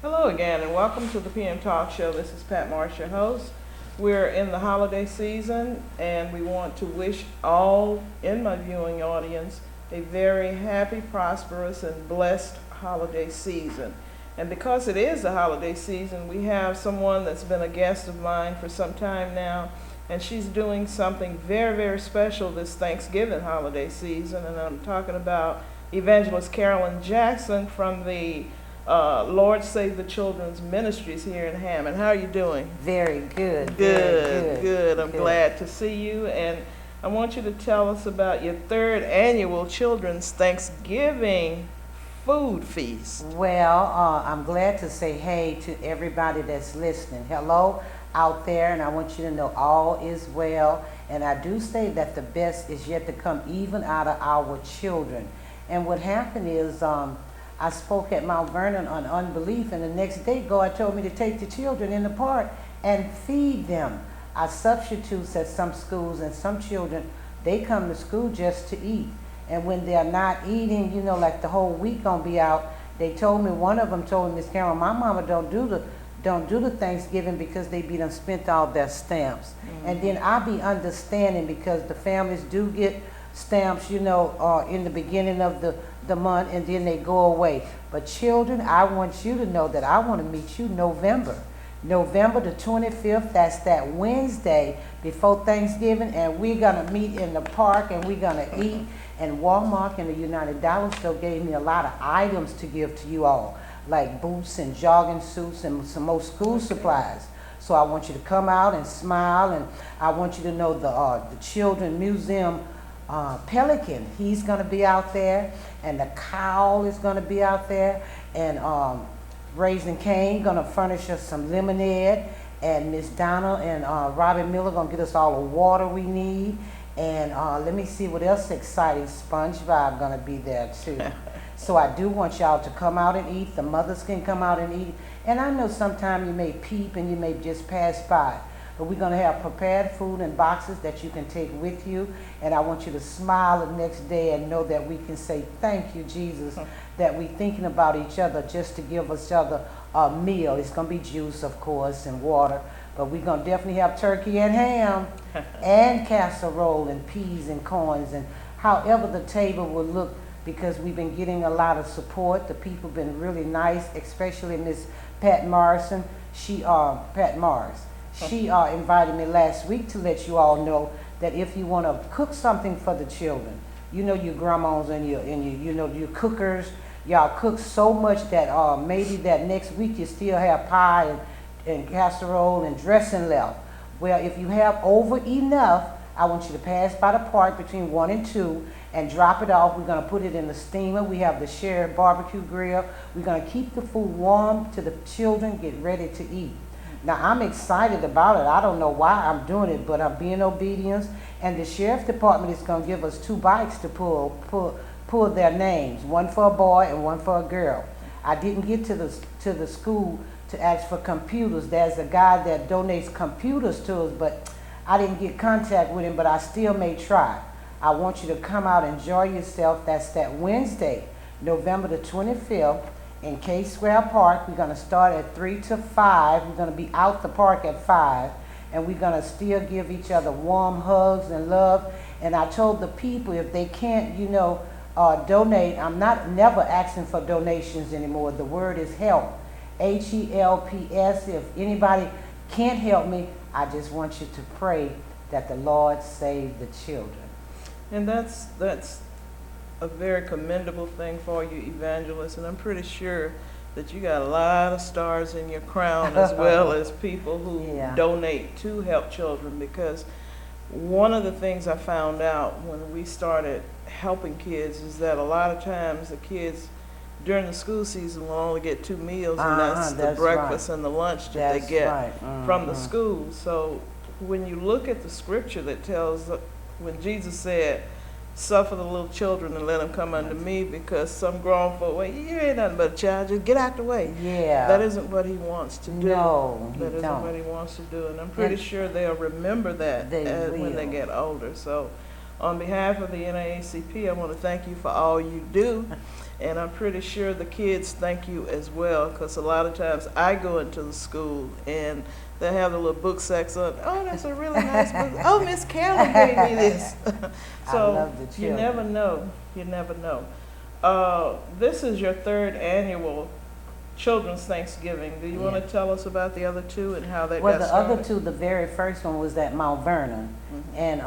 Hello again, and welcome to the PM Talk Show. This is Pat Marsh, your host. We're in the holiday season, and we want to wish all in my viewing audience a very happy, prosperous, and blessed holiday season. And because it is the holiday season, we have someone that's been a guest of mine for some time now, and she's doing something very, very special this Thanksgiving holiday season. And I'm talking about Evangelist Carolyn Jackson from the Lord Save the Children's Ministries here in Hammond. How are you doing? Very good. Good. I'm glad to see you. And I want you to tell us about your third annual Children's Thanksgiving food feast. Well, I'm glad to say hey to everybody that's listening. Hello out there, and I want you to know all is well. And I do say that the best is yet to come, even out of our children. And what happened is, I spoke at Mount Vernon on unbelief, and the next day God told me to take the children in the park and feed them. I substitutes at some schools, and some children, they come to school just to eat. And when they're not eating, like the whole week gonna be out, they told me, one of them told me, Miss Carol, my mama don't do the Thanksgiving because they be done spent all their stamps. Mm-hmm. And then I be understanding because the families do get stamps, in the beginning of the month, and then they go away. But children, I want you to know that I want to meet you November the 25th. That's that Wednesday before Thanksgiving, and we're gonna meet in the park, and we're gonna eat. And Walmart and the United Dollar Store gave me a lot of items to give to you all, like boots and jogging suits and some more school supplies. So I want you to come out and smile, and I want you to know the Children Museum Pelican, he's going to be out there, and the cow is going to be out there, and Raising Cane going to furnish us some lemonade, and Miss Donna and Robin Miller going to get us all the water we need, and let me see what else exciting. SpongeBob going to be there too. So I do want y'all to come out and eat. The mothers can come out and eat, and I know sometime you may peep and you may just pass by. But we're going to have prepared food in boxes that you can take with you. And I want you to smile the next day and know that we can say, thank you, Jesus, that we're thinking about each other just to give each other a meal. It's going to be juice, of course, and water. But we're going to definitely have turkey and ham and casserole and peas and corns. And however the table will look, because we've been getting a lot of support. The people have been really nice, especially Miss Pat Morrison. Pat Mars. She invited me last week to let you all know that if you want to cook something for the children, your grandmas and your cookers, y'all cook so much that maybe that next week you still have pie and casserole and dressing left. Well, if you have over enough, I want you to pass by the park between 1 and 2 and drop it off. We're going to put it in the steamer. We have the shared barbecue grill. We're going to keep the food warm till the children get ready to eat. Now, I'm excited about it. I don't know why I'm doing it, but I'm being obedient. And the sheriff department is going to give us 2 bikes to pull their names, one for a boy and one for a girl. I didn't get to the school to ask for computers. There's a guy that donates computers to us, but I didn't get contact with him, but I still may try. I want you to come out and enjoy yourself. That's that Wednesday, November the 25th. In K Square Park. We're going to start at 3 to 5. We're going to be out the park at 5. And we're going to still give each other warm hugs and love. And I told the people if they can't, donate, I'm never asking for donations anymore. The word is help. HELPS. If anybody can't help me, I just want you to pray that the Lord save the children. And that's a very commendable thing for you, Evangelist, and I'm pretty sure that you got a lot of stars in your crown as well as people who donate to help children, because one of the things I found out when we started helping kids is that a lot of times the kids during the school season will only get 2 meals, and that's the breakfast and the lunch that they get from the school. So when you look at the scripture that tells, when Jesus said, suffer the little children and let them come unto me, because some grown folk, well, you ain't nothing but a child, just get out the way. Yeah. That isn't what he wants to do. No, that isn't what he wants to do. And I'm pretty sure they'll remember that when they get older. So on behalf of the NAACP, I want to thank you for all you do. And I'm pretty sure the kids thank you as well, because a lot of times I go into the school and they have the little book section. Oh, that's a really nice book. Oh, Miss Carolyn gave me this. I So love the you children. never know. You never know. This is your third annual Children's Thanksgiving. Do you want to tell us about the other two and how that Well, got the started? other two, the very first one was at Mount Vernon, and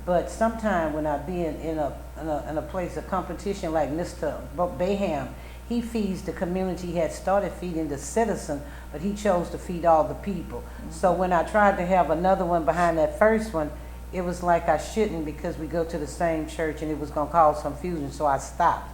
but sometime when I be in a place of competition like Mr. Baham, he feeds the community. He had started feeding the citizen, but he chose to feed all the people. So when I tried to have another one behind that first one, it was like I shouldn't, because we go to the same church and it was going to cause some confusion, so I stopped.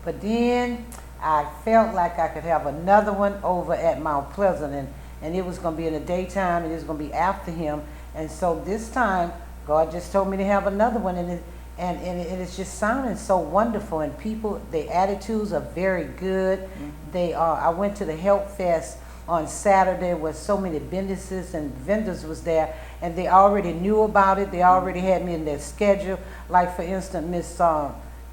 But then I felt like I could have another one over at Mount Pleasant, and it was going to be in the daytime, and it was going to be after him. And so this time, God just told me to have another one, and it's just sounding so wonderful. And people, their attitudes are very good. They are. I went to the Help Fest on Saturday where so many businesses and vendors was there, and they already knew about it. They already had me in their schedule. Like for instance,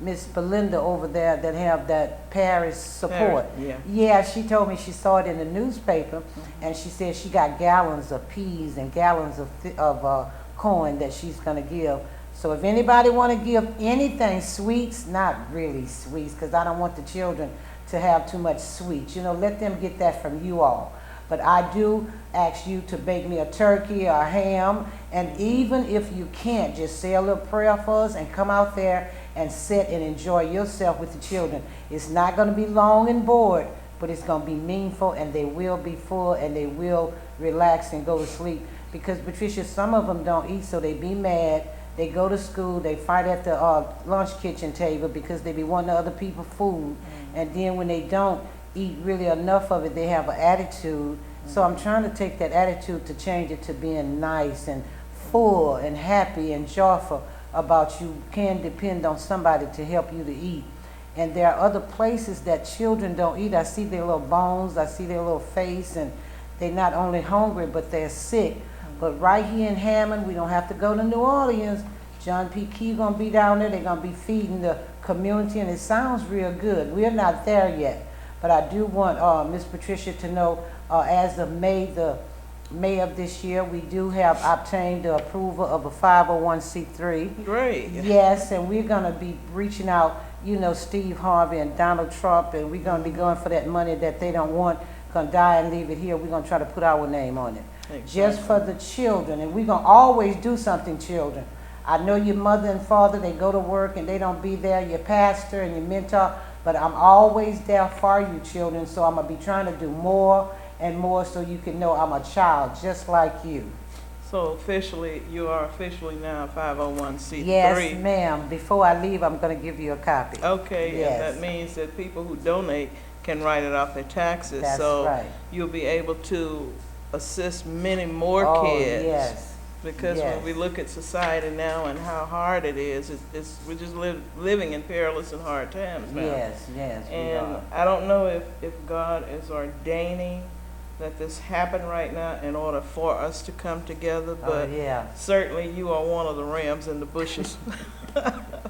Miss Belinda over there that have that Paris support. Yeah, she told me she saw it in the newspaper, and she said she got gallons of peas and gallons of corn that she's gonna give. So if anybody want to give anything, sweets, not really sweets, because I don't want the children to have too much sweets. You know, let them get that from you all. But I do ask you to bake me a turkey or a ham, and even if you can't, just say a little prayer for us and come out there and sit and enjoy yourself with the children. It's not going to be long and bored, but it's going to be meaningful, and they will be full, and they will relax and go to sleep. Because, Patricia, some of them don't eat, so they be mad. They go to school, they fight at the lunch kitchen table because they be wanting other people food. And then when they don't eat really enough of it, they have an attitude. So I'm trying to take that attitude to change it to being nice and full and happy and joyful about you can depend on somebody to help you to eat. And there are other places that children don't eat. I see their little bones, I see their little face, and they're not only hungry, but they're sick. But right here in Hammond, we don't have to go to New Orleans. John P. Key gonna be down there. They're gonna be feeding the community, and it sounds real good. We're not there yet, but I do want Miss Patricia to know, as of May of this year, we do have obtained the approval of a 501c3. Great. Yes, and we're gonna be reaching out, you know, Steve Harvey and Donald Trump, and we're gonna be going for that money that they don't want, gonna die and leave it here. We're gonna try to put our name on it. Exactly. Just for the children, and we're gonna always do something, children. I know your mother and father, they go to work and they don't be there, your pastor and your mentor, but I'm always there for you, children, so I'm gonna be trying to do more and more so you can know I'm a child just like you. So officially, you are officially now 501c3. Yes, ma'am. Before I leave, I'm gonna give you a copy. Okay, Yes. and that means that people who donate can write it off their taxes. That's so right. You'll be able to assist many more Oh, kids. yes. Because Yes. when we look at society now and how hard it is, we're just living in perilous and hard times now. Yes, yes. we And are. I don't know if God is ordaining that this happen right now in order for us to come together, but Oh, yeah. certainly you are one of the rams in the bushes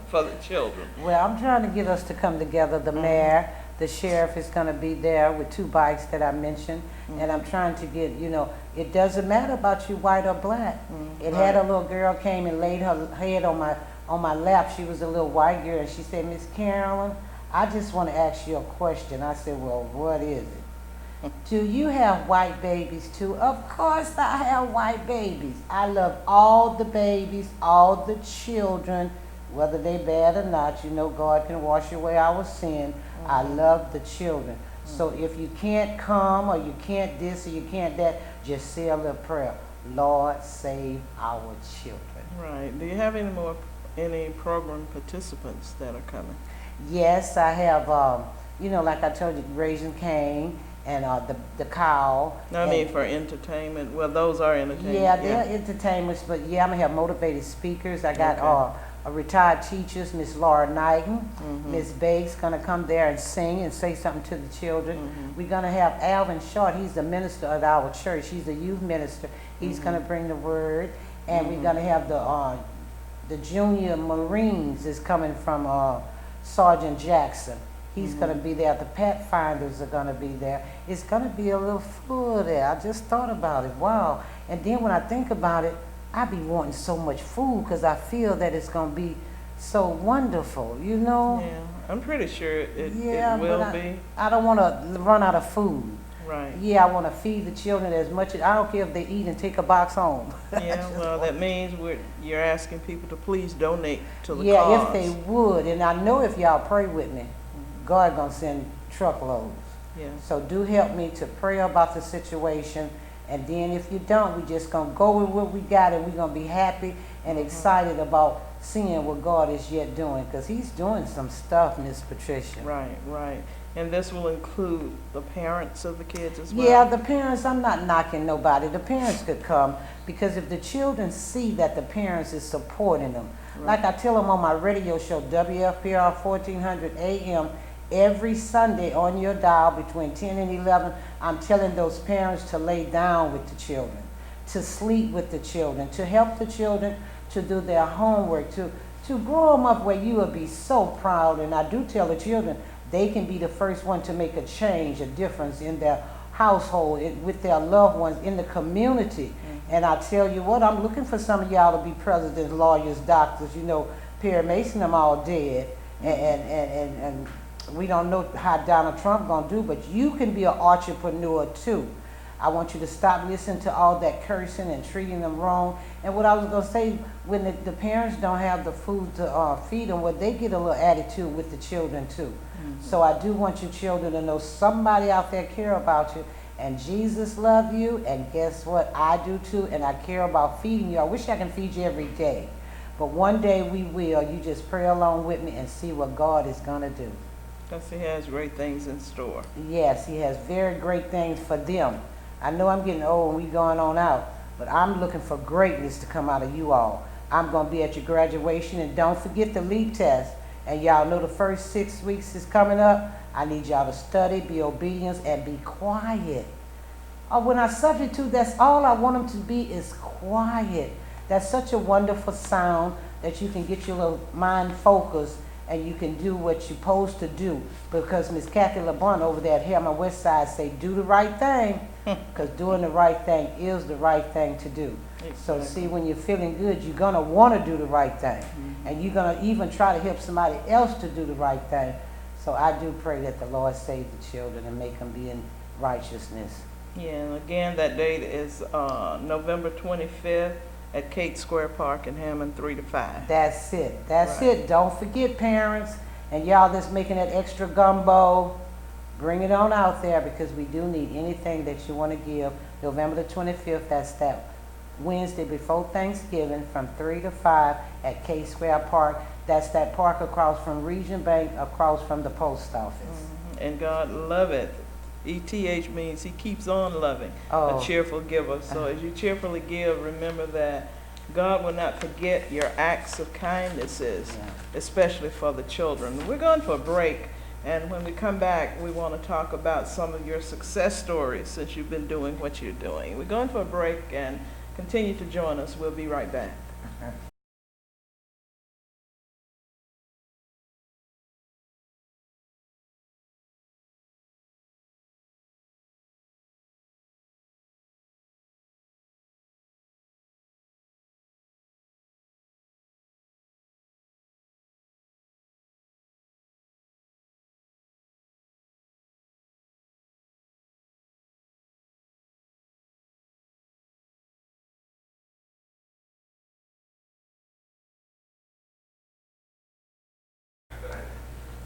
for the children. Well, I'm trying to get us to come together. The mayor, the sheriff is going to be there with 2 bikes that I mentioned. And I'm trying to get, you know, it doesn't matter about you white or black. It had a little girl came and laid her head on my lap. She was a little white girl, and she said, Miss Carolyn, I just want to ask you a question. I said, well, what is it? Do you have white babies too? Of course I have white babies. I love all the babies, all the children, whether they bad or not. You know, God can wash away our sin. I love the children. So if you can't come, or you can't this, or you can't that, just say a little prayer. Lord, save our children. Right. Do you have any program participants that are coming? Yes, I have, you know, like I told you, Raising Cane and the cow. No, I mean for entertainment. Well, those are entertainment. Yeah, they're entertainments, but yeah, I'm gonna have motivated speakers. I got a retired teachers, Miss Laura Knighton, Miss Bates gonna come there and sing and say something to the children. We're gonna have Alvin Short. He's the minister of our church. He's a youth minister. He's gonna bring the word, and we're gonna have the junior Marines is coming from Sergeant Jackson. He's going to be there. The pet finders are going to be there. It's going to be a little full there. I just thought about it. Wow. And then when I think about it, I be wanting so much food because I feel that it's going to be so wonderful, you know? Yeah, I'm pretty sure it but be. I don't want to run out of food. Right. Yeah, I want to feed the children as much as, I don't care if they eat and take a box home. Yeah, well, that means you're asking people to please donate to the Yeah, cause. if they would. And I know if y'all pray with me, God going to send truckloads. Yeah. So do help me to pray about the situation. And then if you don't, we just going to go with what we got, and we're going to be happy and excited about seeing what God is yet doing, because he's doing some stuff, Miss Patricia. Right, right. And this will include the parents of the kids as well? Yeah, the parents, I'm not knocking nobody. The parents could come, because if the children see that the parents is supporting them, like I tell them on my radio show, WFPR 1400 AM, every Sunday on your dial between 10 and 11, I'm telling those parents to lay down with the children, to sleep with the children, to help the children to do their homework, to grow them up where you will be so proud. And I do tell the children, they can be the first one to make a change, a difference in their household, with their loved ones, in the community. And I tell you what, I'm looking for some of y'all to be presidents, lawyers, doctors. You know, Perry Mason, them all dead. And we don't know how Donald Trump gonna do, but you can be an entrepreneur too. I want you to stop listening to all that cursing and treating them wrong. And what I was gonna say, when the parents don't have the food to feed them, well, they get a little attitude with the children too. So I do want you children to know somebody out there care about you, and Jesus love you, and guess what? I do too, and I care about feeding you. I wish I can feed you every day, but one day we will. You just pray along with me and see what God is gonna do. Because he has great things in store. Yes, he has very great things for them. I know I'm getting old and we going on out, but I'm looking for greatness to come out of you all. I'm going to be at your graduation, and don't forget the LEAP test. And y'all know the first 6 weeks is coming up. I need y'all to study, be obedient, and be quiet. When I substitute, that's all I want them to be, is quiet. That's such a wonderful sound that you can get your little mind focused, and you can do what you're supposed to do. Because Miss Kathy LeBron over there at Hammond West Side say, do the right thing, because doing the right thing is the right thing to do. Exactly. So see, when you're feeling good, you're going to want to do the right thing. And you're going to even try to help somebody else to do the right thing. So I do pray that the Lord save the children and make them be in righteousness. Yeah, and again, that date is November 25th. At Kate Square Park in Hammond, 3 to 5. That's it. That's it. Don't forget, parents, and y'all that's making that extra gumbo, bring it on out there, because we do need anything that you want to give. November the 25th, that's that Wednesday before Thanksgiving, from 3 to 5 at Kate Square Park. That's that park across from Region Bank, across from the post office. And God love it. ETH means he keeps on loving, a cheerful giver. So as you cheerfully give, remember that God will not forget your acts of kindnesses, especially for the children. We're going for a break, and when we come back, we want to talk about some of your success stories since you've been doing what you're doing. We're going for a break, and continue to join us. We'll be right back.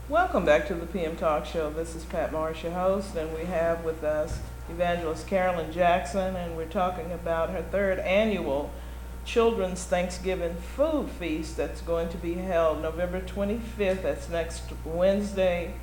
Welcome back to the PM Talk Show. This is Pat Morris, your host, and we have with us evangelist Carolyn Jackson, and we're talking about her third annual Children's Thanksgiving Food Feast that's going to be held November 25th. That's next Wednesday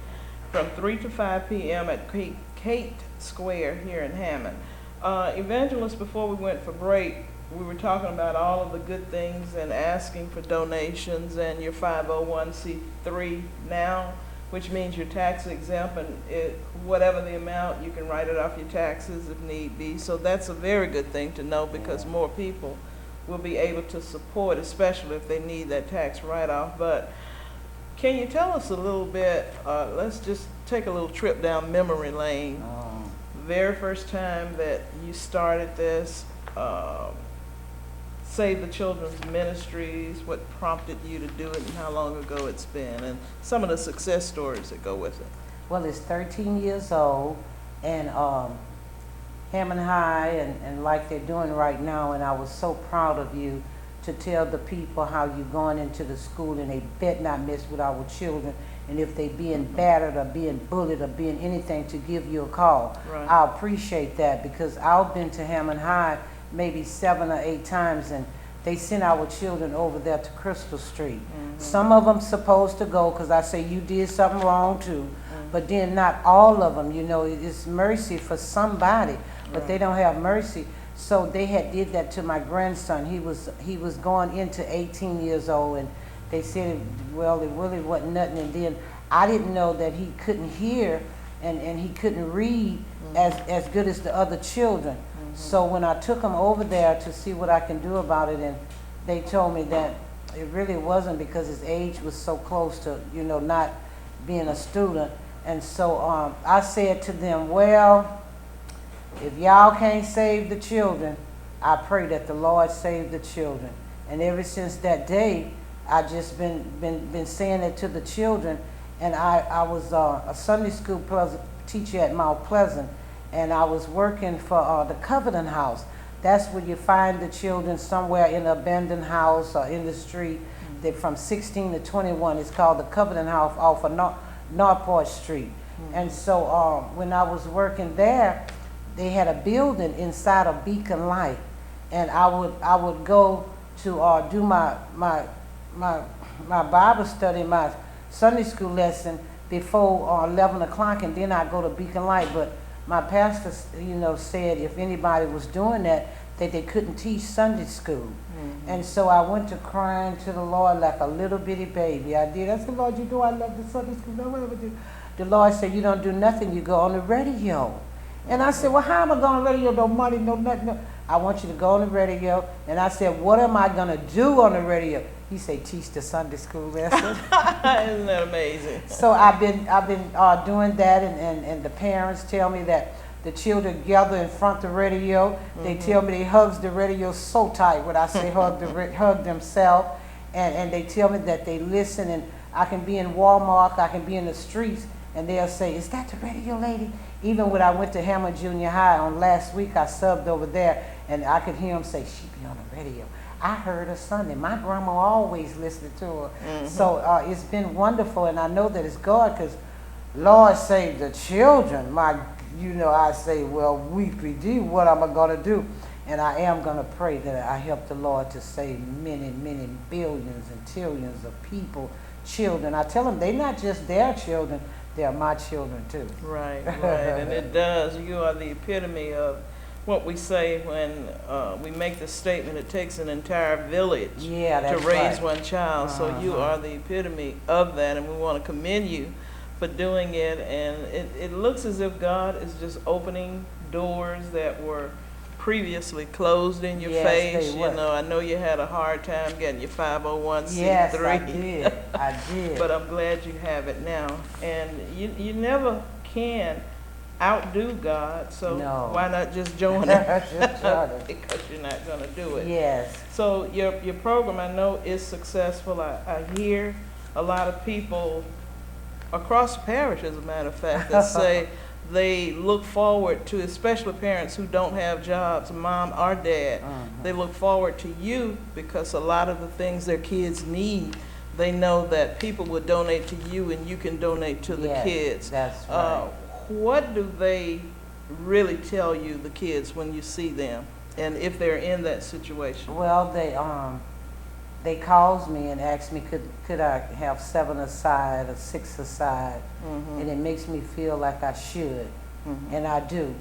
from 3 to 5 p.m. at Kate Square here in Hammond. Evangelist, before we went for break, we were talking about all of the good things and asking for donations, and your 501c3 now, which means you're tax exempt, and whatever the amount, you can write it off your taxes if need be. So that's a very good thing to know, because more people will be able to support, especially if they need that tax write-off. But Can you tell us a little bit, let's just take a little trip down memory lane. Very first time that you started this, Save the Children's Ministries, what prompted you to do it and how long ago it's been, and some of the success stories that go with it. Well, it's 13 years old, and Hammond High, and like they're doing right now, and I was so proud of you to tell the people how you're going into the school and they bet not mess with our children, and if they being battered or being bullied or being anything, to give you a call. Right. I appreciate that, because I've been to Hammond High maybe 7 or 8 times, and they send our children over there to Crystal Street. Some of them supposed to go because I say you did something wrong too, but then not all of them. You know, it's mercy for somebody, but they don't have mercy. So they had did that to my grandson. He was going into 18 years old, and they said, well, it really wasn't nothing. And then I didn't know that he couldn't hear and he couldn't read as good as the other children. So when I took him over there to see what I can do about it, and they told me that it really wasn't because his age was so close to, you know, not being a student. And so I said to them, well, if y'all can't save the children, I pray that the Lord save the children. And ever since that day, I just been saying it to the children. And I was a Sunday school teacher at Mount Pleasant, and I was working for the Covenant House. That's where you find the children somewhere in an abandoned house or in the street. They're from 16 to 21. It's called the Covenant House off of Northport Street. And so when I was working there, they had a building inside of Beacon Light, and I would go to do my Bible study, my Sunday school lesson before 11 o'clock, and then I'd go to Beacon Light. But my pastor, you know, said if anybody was doing that, that they couldn't teach Sunday school. And so I went to crying to the Lord like a little bitty baby. I did. I said, Lord, you know I love the Sunday school. The Lord said, you don't do nothing. You go on the radio. And I said, well, how am I going on the radio? No money, no nothing. No. I want you to go on the radio. And I said, what am I going to do on the radio? He said, teach the Sunday school lesson. Isn't that amazing? So I've been doing that, and the parents tell me that the children gather in front of the radio. They tell me they hugs the radio so tight when I say hug themselves. And they tell me that they listen, and I can be in Walmart, I can be in the streets, and they'll say, is that the radio lady? Even when I went to Hammond Junior High on last week, I subbed over there, and I could hear them say, she be on the radio. I heard her Sunday. My grandma always listened to her. So it's been wonderful, and I know that it's God, because Lord save the children. I say, well, weepy dee, what am I going to do? And I am going to pray that I help the Lord to save many, many billions and trillions of people, children. I tell them they're not just their children, they're my children too. Right, right. And it does. You are the epitome of what we say when we make the statement, it takes an entire village to raise one child. So you are the epitome of that, and we want to commend you for doing it. And it looks as if God is just opening doors that were previously closed in your face. You know, I know you had a hard time getting your 501c3. Yes, I did. I did. But I'm glad you have it now. And you never can outdo God, so why not just join it? Because you're not going to do it. Yes. So your program, I know, is successful. I hear a lot of people across the parish, as a matter of fact, that say they look forward to, especially parents who don't have jobs, mom or dad, they look forward to you because a lot of the things their kids need, they know that people will donate to you and you can donate to the kids. That's right. What do they really tell you, the kids, when you see them, and if they're in that situation? Well, they calls me and ask me could I have 7 aside or 6 aside, and it makes me feel like I should, and I do.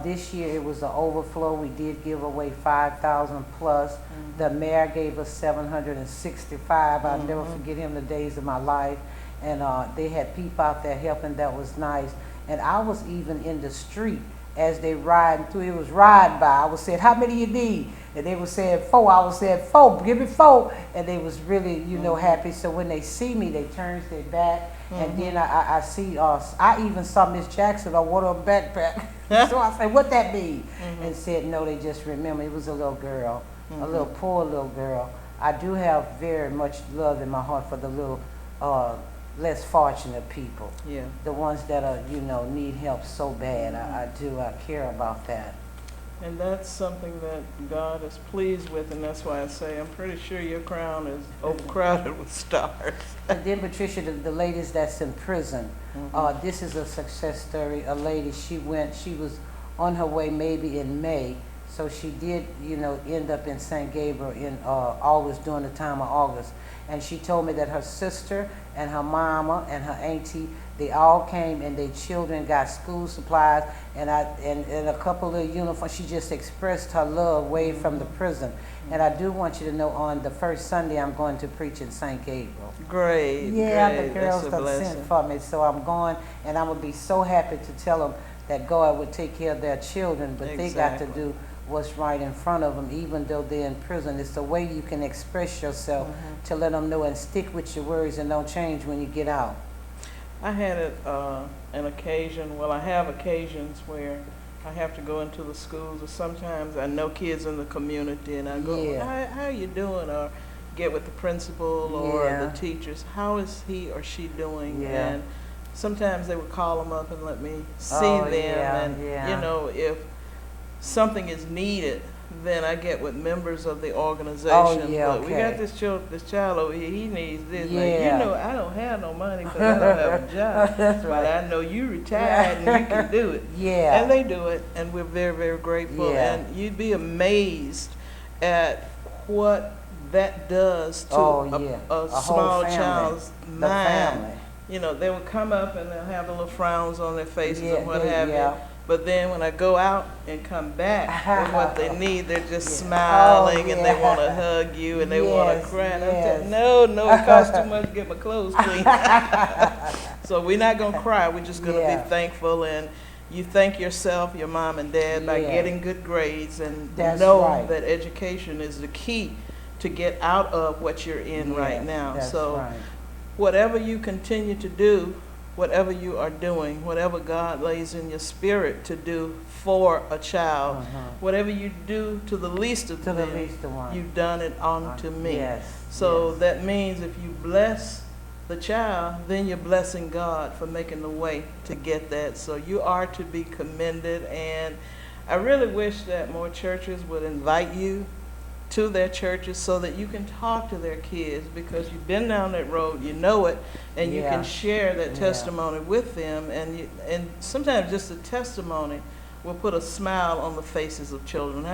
This year it was an overflow. We did give away 5,000 plus. The mayor gave us 765. I'll never forget him the days of my life. And they had people out there helping. That was nice. And I was even in the street as they riding through. It was ride by. I was saying, how many you need? and they were saying 4, I was saying 4, give me 4, and they was really, you know, happy. So when they see me, they turns their back, and then I see, I even saw Miss Jackson on one of them backpack. So I said, what that mean? And said, no, they just remember it was a little girl, a little poor little girl. I do have very much love in my heart for the little less fortunate people. Yeah. The ones that are, you know, need help so bad. I care about that. And that's something that God is pleased with, and that's why I say I'm pretty sure your crown is overcrowded with stars. And then Patricia, the ladies that's in prison, this is a success story. A lady, she was on her way maybe in May, so she did, you know, end up in St. Gabriel in August, during the time of August. And she told me that her sister and her mama and her auntie, they all came and their children got school supplies and a couple of uniforms. She just expressed her love way from the prison. And I do want you to know, on the first Sunday I'm going to preach in St. Gabriel. Great. Yeah, great. the girls done sent for me, so I'm going, and I'm gonna be so happy to tell them that God would take care of their children, but they got to do what's right in front of them, even though they're in prison. It's the way you can express yourself to let them know, and stick with your words and don't change when you get out. I had an occasion, well, I have occasions where I have to go into the schools, or sometimes I know kids in the community and I go, how are you doing? Or get with the principal or the teachers, how is he or she doing? And sometimes they would call them up and let me see them, and you know, if something is needed, then I get with members of the organization. But we got this child over here, he needs this. Like, you know, I don't have no money because I don't have a job. That's but I know you retired and you can do it. And they do it, and we're very, very grateful. And you'd be amazed at what that does to a small child's mind. You know, they would come up and they'll have the little frowns on their faces and what have you. But then when I go out and come back with what they need, they're just smiling and they want to hug you and they want to cry. And I'm telling no, it costs too much to get my clothes clean. So we're not going to cry. We're just going to be thankful. And you thank yourself, your mom and dad, by getting good grades, and know that education is the key to get out of what you're in right now. So whatever you continue to do, whatever you are doing, whatever God lays in your spirit to do for a child, whatever you do to the least of them, you've done it unto me. So that means if you bless the child, then you're blessing God for making the way to get that. So you are to be commended, and I really wish that more churches would invite you to their churches so that you can talk to their kids, because you've been down that road, you know it, and you can share that testimony with them, and sometimes just a testimony will put a smile on the faces of children.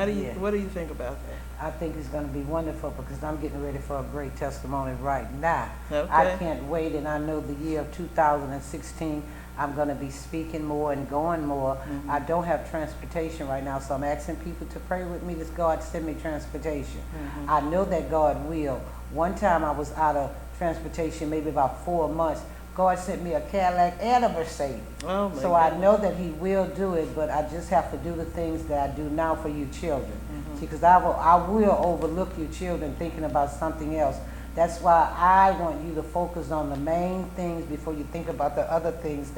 What do you think about that? I think it's going to be wonderful, because I'm getting ready for a great testimony right now. Okay. I can't wait, and I know the year of 2016 I'm going to be speaking more and going more. I don't have transportation right now, so I'm asking people to pray with me that God send me transportation. I know that God will. One time I was out of transportation maybe about 4 months. God sent me a Cadillac and a Mercedes. So I know that he will do it, but I just have to do the things that I do now for you children. See, because I will overlook you children thinking about something else. That's why I want you to focus on the main things before you think about the other things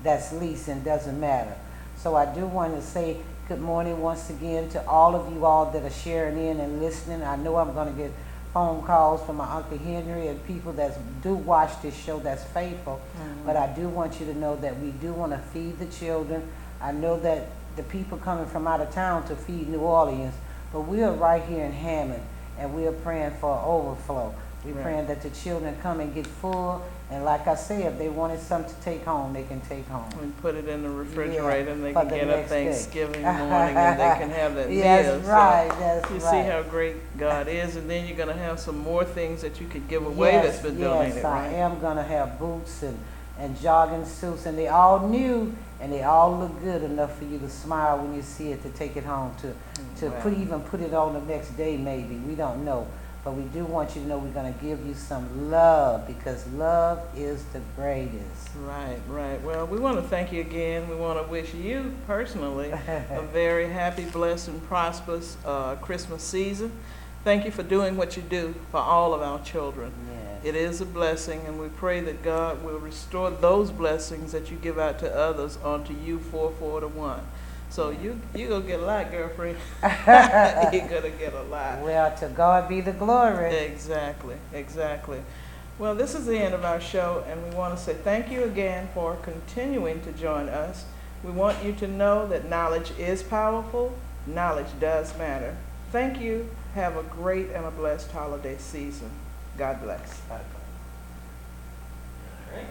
that's least and doesn't matter. So I do want to say good morning once again to all of you all that are sharing in and listening. I know I'm going to get phone calls from my Uncle Henry and people that do watch this show that's faithful. But I do want you to know that we do want to feed the children. I know that the people coming from out of town to feed New Orleans, but we are right here in Hammond, and we are praying for overflow. We're praying that the children come and get full, and like I said, if they wanted something to take home, they can take home. And put it in the refrigerator, and they can get up Thanksgiving morning, and they can have that meal. That's right. You see how great God is, and then you're going to have some more things that you could give away that's been donated, right? Yes, I am going to have boots and jogging suits, and they all new, and they all look good enough for you to smile when you see it, to take it home, to even put it on the next day maybe. We don't know. But we do want you to know we're going to give you some love, because love is the greatest. Right, right. Well, we want to thank you again. We want to wish you personally a very happy, blessed, and prosperous Christmas season. Thank you for doing what you do for all of our children. Yes. It is a blessing, and we pray that God will restore those blessings that you give out to others onto you 4 to 1. So you're going to get a lot, girlfriend. You're going to get a lot. Well, to God be the glory. Exactly, exactly. Well, this is the end of our show, and we want to say thank you again for continuing to join us. We want you to know that knowledge is powerful. Knowledge does matter. Thank you. Have a great and a blessed holiday season. God bless. All right.